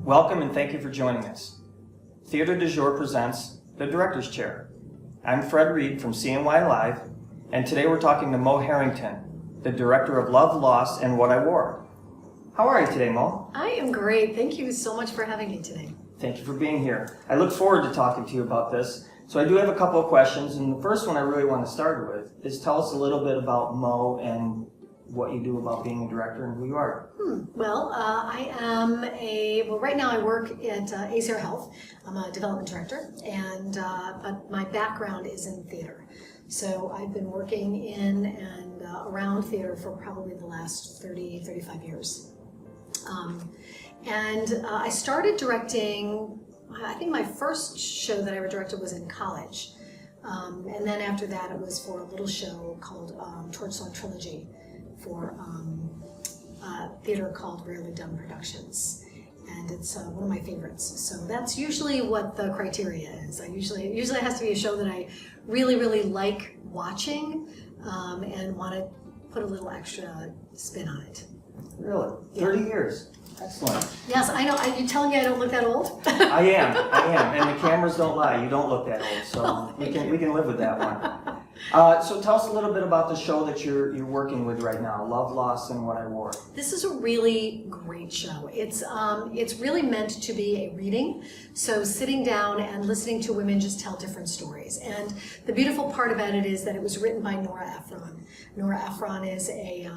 Welcome and thank you for joining us. Theater du Jour presents The Director's Chair. I'm Fred Reed from CNY Live, and today we're talking to Mo Harrington, the director of Love, Lost, and What I Wore. How are you today, Mo? I am great. Thank you so much for having me today. Thank you for being here. I look forward to talking to you about this. So I do have a couple of questions, and the first one I really want to start with is tell us a little bit about Mo and what you do about being a director and who you are. Well, I am right now I work at ACR Health. I'm a development director, and but my background is in theater. So I've been working in and around theater for probably the last 30, 35 years. I started directing, I think my first show that I ever directed was in college. And then after that it was for a little show called Torch Song Trilogy for theater called Rarely Done Productions. And it's one of my favorites. So that's usually what the criteria is. Usually it has to be a show that I really, really like watching and want to put a little extra spin on it. Really? 30 years. Excellent. Yes, I know. Are you telling me I don't look that old? I am. And the cameras don't lie. You don't look that old, so we can live with that one. So tell us a little bit about the show that you're working with right now, Love, Lost, and What I Wore. This is a really great show. It's really meant to be a reading, so sitting down and listening to women just tell different stories. And the beautiful part about it is that it was written by Nora Ephron. Nora Ephron is a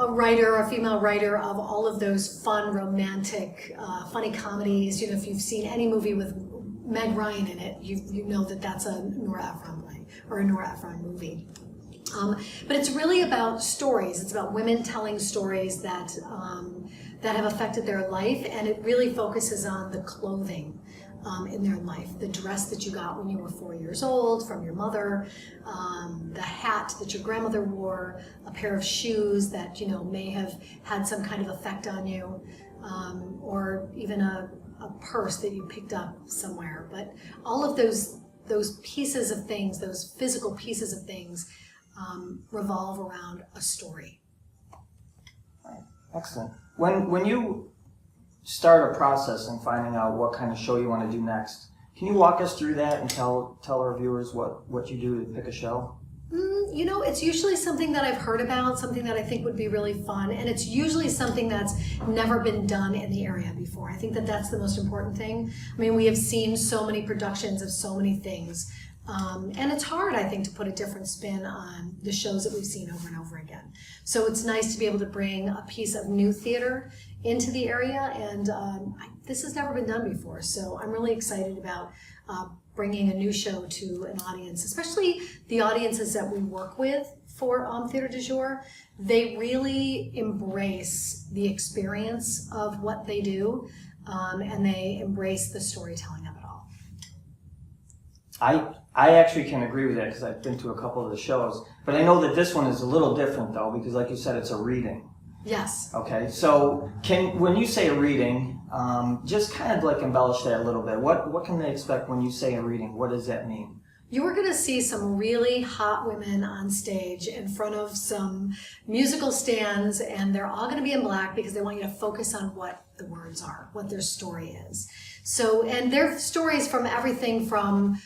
writer, a female writer of all of those fun, romantic, funny comedies. You know, if you've seen any movie with Meg Ryan in it, you know that that's a Nora Ephron play or a Nora Ephron movie. But it's really about stories. It's about women telling stories that have affected their life, and it really focuses on the clothing in their life. The dress that you got when you were 4 years old from your mother, the hat that your grandmother wore, a pair of shoes that may have had some kind of effect on you, or even a purse that you picked up somewhere. But all of those pieces of things, those physical pieces of things, revolve around a story. Right. Excellent. When you start a process in finding out what kind of show you want to do next, can you walk us through that and tell our viewers what you do to pick a show? It's usually something that I've heard about, something that I think would be really fun, and it's usually something that's never been done in the area before. I think that that's the most important thing. I mean, we have seen so many productions of so many things, and it's hard, I think, to put a different spin on the shows that we've seen over and over again. So it's nice to be able to bring a piece of new theater into the area, and this has never been done before, so I'm really excited about bringing a new show to an audience, especially the audiences that we work with for Theater du Jour. They really embrace the experience of what they do, and they embrace the storytelling of it all. I actually can agree with that because I've been to a couple of the shows, but I know that this one is a little different though, because like you said, it's a reading. Yes. Okay, so when you say a reading, just kind of like embellish that a little bit. What can they expect when you say a reading? What does that mean? You are going to see some really hot women on stage in front of some musical stands, and they're all going to be in black because they want you to focus on what the words are, what their story is. So, and their stories from everything from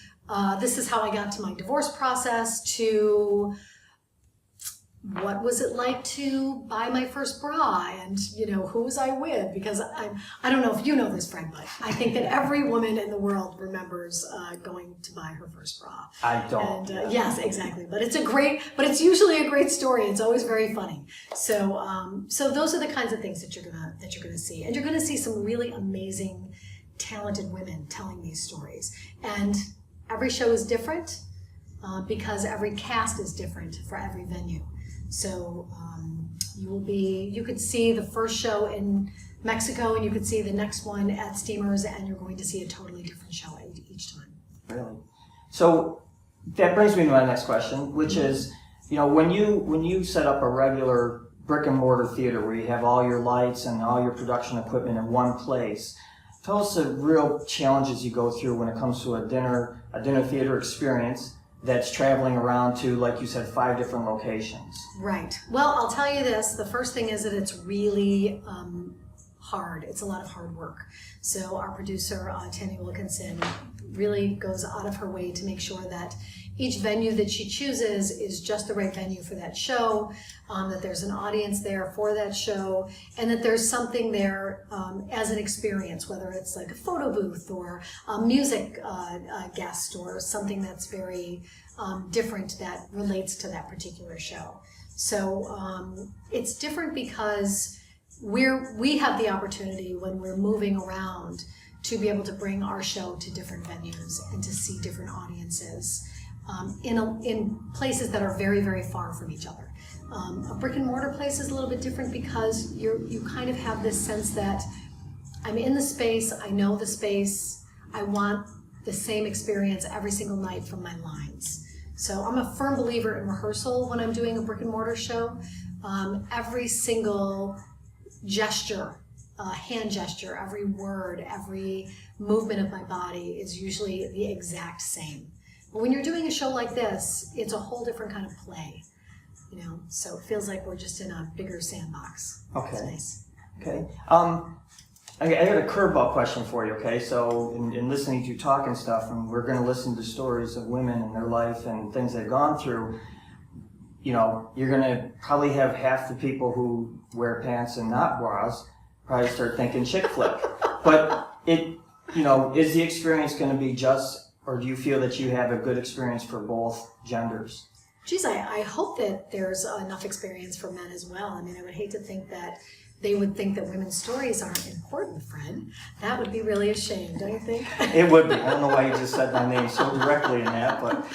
this is how I got to my divorce process to what was it like to buy my first bra, and who was I with? Because I don't know if you know this, Fred, but I think that every woman in the world remembers going to buy her first bra. I don't. And yes, exactly. But it's usually a great story. It's always very funny. So so those are the kinds of things that you're gonna see, and you're gonna see some really amazing, talented women telling these stories. And every show is different because every cast is different for every venue. So you could see the first show in Mexico, and you could see the next one at Steamers, and you're going to see a totally different show each time. Really? So that brings me to my next question, which is, when you set up a regular brick and mortar theater where you have all your lights and all your production equipment in one place, tell us the real challenges you go through when it comes to a dinner theater experience that's traveling around to, like you said, 5 different locations? Right. Well, I'll tell you this. The first thing is that it's really hard. It's a lot of hard work. So our producer, Tammy Wilkinson, really goes out of her way to make sure that each venue that she chooses is just the right venue for that show, that there's an audience there for that show, and that there's something there as an experience, whether it's like a photo booth or a music guest or something that's very different that relates to that particular show. So it's different because we have the opportunity when we're moving around to be able to bring our show to different venues and to see different audiences in places that are very, very far from each other. A brick and mortar place is a little bit different because you kind of have this sense that I'm in the space, I know the space, I want the same experience every single night from my lines. So I'm a firm believer in rehearsal when I'm doing a brick and mortar show. Every single gesture, hand gesture, every word, every movement of my body is usually the exact same. But when you're doing a show like this, it's a whole different kind of play, so it feels like we're just in a bigger sandbox. Okay. It's nice. Okay. I got a curveball question for you, okay? So in listening to you talk and stuff, and we're going to listen to stories of women and their life and things they've gone through, you're going to probably have half the people who wear pants and not bras probably start thinking chick flick. But is the experience going to be just, or do you feel that you have a good experience for both genders? Geez, I hope that there's enough experience for men as well. I mean, I would hate to think that they would think that women's stories aren't important, Fred. That would be really a shame, don't you think? It would be. I don't know why you just said my name so directly in that, but...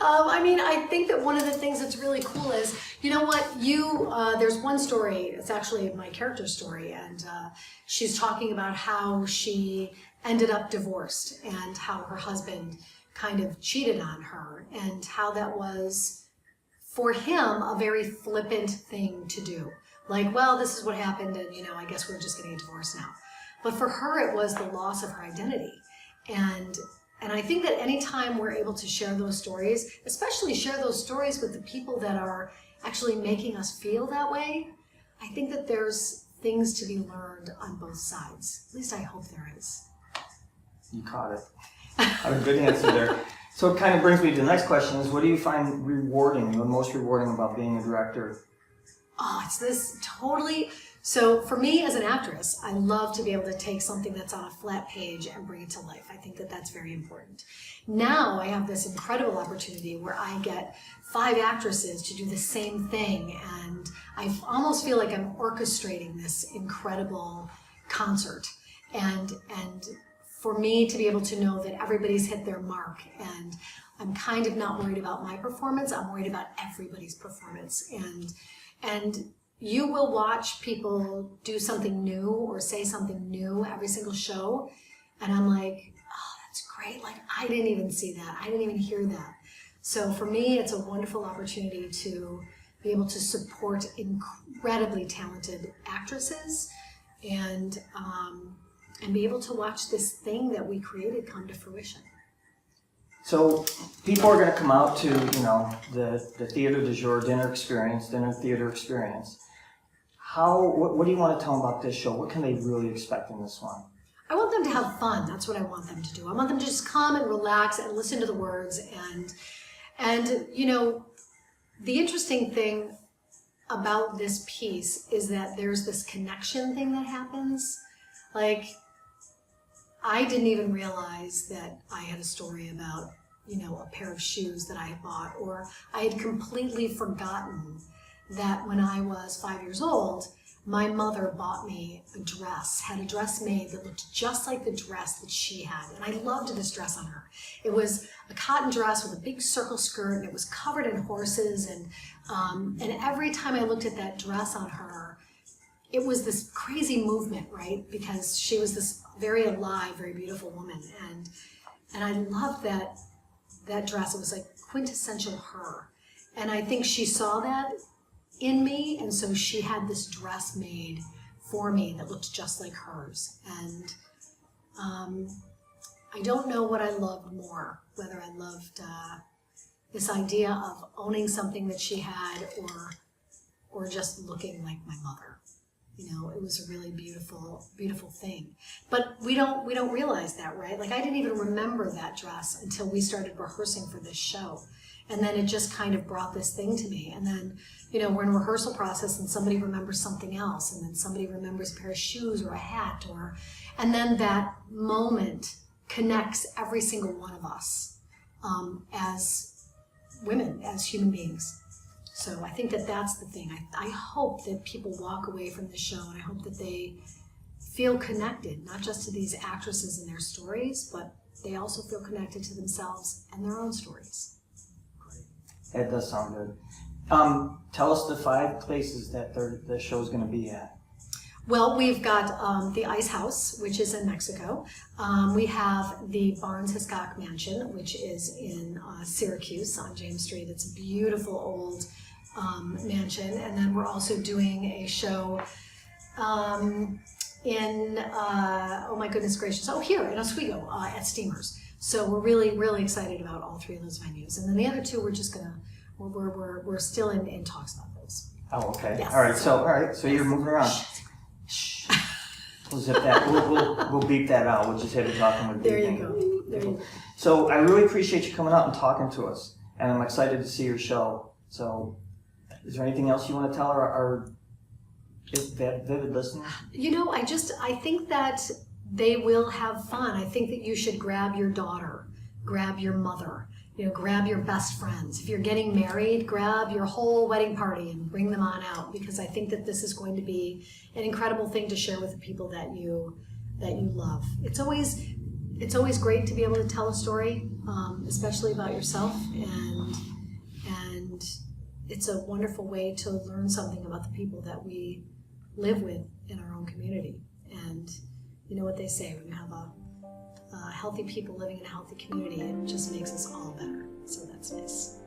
I think that one of the things that's really cool is, there's one story, it's actually my character's story, and she's talking about how she ended up divorced and how her husband kind of cheated on her and how that was, for him, a very flippant thing to do. Like, well, this is what happened and, I guess we're just getting a divorce now. But for her, it was the loss of her identity. And I think that anytime we're able to share those stories, especially share those stories with the people that are actually making us feel that way, I think that there's things to be learned on both sides. At least I hope there is. You caught it. A good answer there. So it kind of brings me to the next question is, what do you find rewarding, the most rewarding about being a director? Oh, it's this totally... So for me as an actress, I love to be able to take something that's on a flat page and bring it to life. I think that that's very important. Now I have this incredible opportunity where I get 5 actresses to do the same thing, and I almost feel like I'm orchestrating this incredible concert. And for me to be able to know that everybody's hit their mark, and I'm kind of not worried about my performance, I'm worried about everybody's performance. And you will watch people do something new or say something new every single show, and I'm like, oh, that's great. Like, I didn't even see that. I didn't even hear that. So for me, it's a wonderful opportunity to be able to support incredibly talented actresses and be able to watch this thing that we created come to fruition. So people are going to come out to, the Theater du Jour dinner theater experience. What do you want to tell them about this show? What can they really expect in this one? I want them to have fun. That's what I want them to do. I want them to just come and relax and listen to the words. And the interesting thing about this piece is that there's this connection thing that happens. Like, I didn't even realize that I had a story about, a pair of shoes that I had bought, or I had completely forgotten that when I was 5 years old, my mother bought me had a dress made that looked just like the dress that she had. And I loved this dress on her. It was a cotton dress with a big circle skirt, and it was covered in horses. And every time I looked at that dress on her, it was this crazy movement, right? Because she was this very alive, very beautiful woman. And I loved that dress. It was like quintessential her. And I think she saw that in me, and so she had this dress made for me that looked just like hers. And I don't know what I loved more, whether I loved This idea of owning something that she had, or just looking like my mother. You know, it was a really beautiful, beautiful thing. But we don't realize that, right? Like, I didn't even remember that dress until we started rehearsing for this show. And then it just kind of brought this thing to me. And then, you know, we're in rehearsal process and somebody remembers something else, and then somebody remembers a pair of shoes or a hat, and then that moment connects every single one of us as women, as human beings. So I think that that's the thing. I hope that people walk away from the show, and I hope that they feel connected, not just to these actresses and their stories, but they also feel connected to themselves and their own stories. That does sound good. Tell us the 5 places that the show's going to be at. Well, we've got the Ice House, which is in Mexico. We have the Barnes Hiscock Mansion, which is in Syracuse on James Street. It's a beautiful old mansion. And then we're also doing a show in, oh my goodness gracious, here in Oswego at Steamers. So we're really, really excited about all 3 of those venues. And then the other 2, we're still in talks about those. Oh, okay. Yes. All right. So you're moving around. Shh. We'll zip that. We'll beep that out. We'll just have you talking with There beeping. you go. There you go. So I really appreciate you coming out and talking to us, and I'm excited to see your show. So, is there anything else you want to tell our vivid listeners? You know, I think that they will have fun. I think that you should grab your daughter, grab your mother, you know, grab your best friends. If you're getting married, grab your whole wedding party and bring them on out, because I think that this is going to be an incredible thing to share with the people that you love. It's always great to be able to tell a story, especially about yourself, and it's a wonderful way to learn something about the people that we live with in our own community. And you know what they say, when you have healthy people living in a healthy community, it just makes us all better. So that's nice.